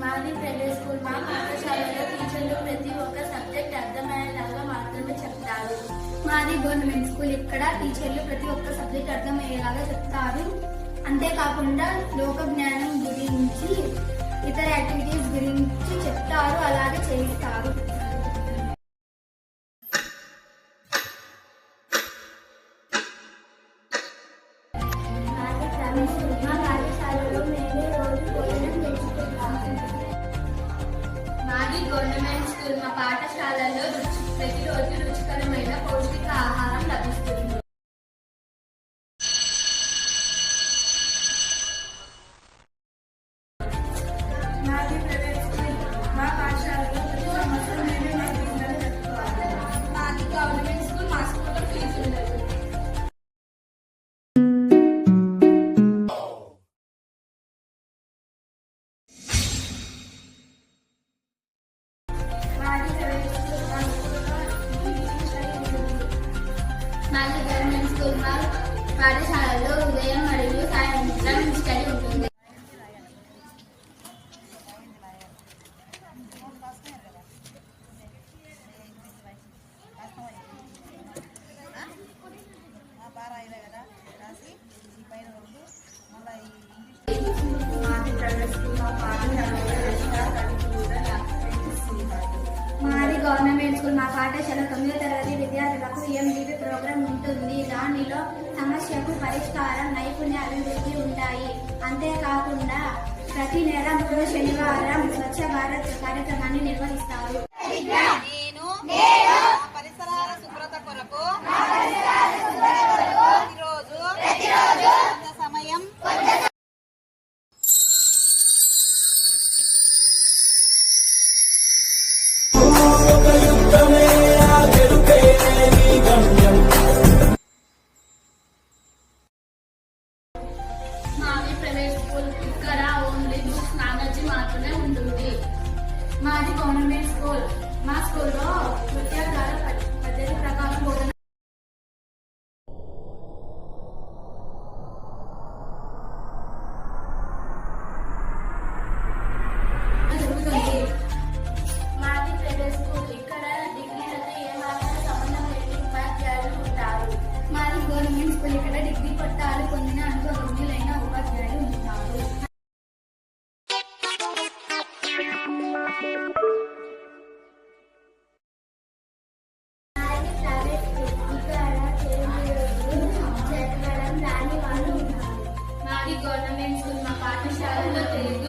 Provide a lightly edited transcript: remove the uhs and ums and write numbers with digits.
మాది private school. మా పాఠశాలలో టీచర్లు ప్రతి ఒక్క సబ్జెక్ట్ అర్థమయ్యేలాగా మాత్రమే చెప్తారు. మాది గవర్నమెంట్ స్కూల్. ఇక్కడ టీచర్లు ప్రతి ఒక్క సబ్జెక్ట్ అర్థమయ్యేలాగా చెప్తారు. అంతేకాకుండా లోక జ్ఞానం గురించి, ఇతర యాక్టివిటీస్ గురించి చెప్తారు, అలాగే చేయిస్తారు. మా పాఠశాలలో మేము రోజు భోజనం తెచ్చుకుంటాము. మాది గవర్నమెంట్ స్కూల్. మా పాఠశాలలో ప్రతిరోజు రుచికరమైన పౌష్టిక ఆహారం లభిస్తుంది. మాది ప్రైవేట్ స్కూల్. మా పాఠశాలలో ప్రతి సంవత్సరం మేము మా ఫీజులను కట్టుకోవాలి. మాది గవర్నమెంట్ స్కూల్. మా స్కూల్లో ఫీజు ఉండదు. మాది ప్రైవేట్ స్కూల్. మా స్కూల్లో మాది గవర్నమెంట్ స్కూల్. మా పాఠశాలలో ఉదయం మరియు సాయంత్రం స్టడీ ఉంటుంది. మాది ప్రైవేట్ స్కూల్. మా పాఠశాలలో ఎక్స్ట్రా కరిక్యులర్ యాక్టివిటీస్ ఉంటాయి. మాది గవర్నమెంట్ స్కూల్. మా పాఠశాల 9వ తరగతి విద్యార్థులకు EMDP ప్రోగ్రాం ఉంటుంది. దానిలో సమస్యకు పరిష్కారం, నైపుణ్య అభివృద్ధి ఉంటాయి. అంతేకాకుండా ప్రతి నెల 3వ శనివారం స్వచ్ఛ భారత్ కార్యక్రమాన్ని నిర్వహిస్తారు. నేను పరిసరాల శుభ్రత కొరకు ప్రతిరోజు కొంత సమయం మాది ప్రైవేట్ స్కూల్. ఇక్కడ ఓన్లీ బుక్స్ నాలెడ్జ్ మాత్రమే ఉంటుంది. మాది గవర్నమెంట్ స్కూల్. మా స్కూల్లో నృత్యాల పద్ధతి ప్రకారం బోధన జరుగుతుంది. మాది ప్రైవేట్ స్కూల్. ఇక్కడ డిగ్రీలతో ఏమాత్రం సంబంధం లేని ఉపాధ్యాయులు ఉంటారు. మాది గవర్నమెంట్ స్కూల్. ఇక్కడ డిగ్రీ పట్టాలు పొందిన అనుభవజ్ఞులైన ఉపాధ్యాయులు ఉంటారు. మాది ప్రైవేట్ స్కూల్. ఇక్కడ చదవడం రాని వాళ్ళు ఉన్నారు. మాది గవర్నమెంట్ స్కూల్. మా పాఠశాలలో తెలుగు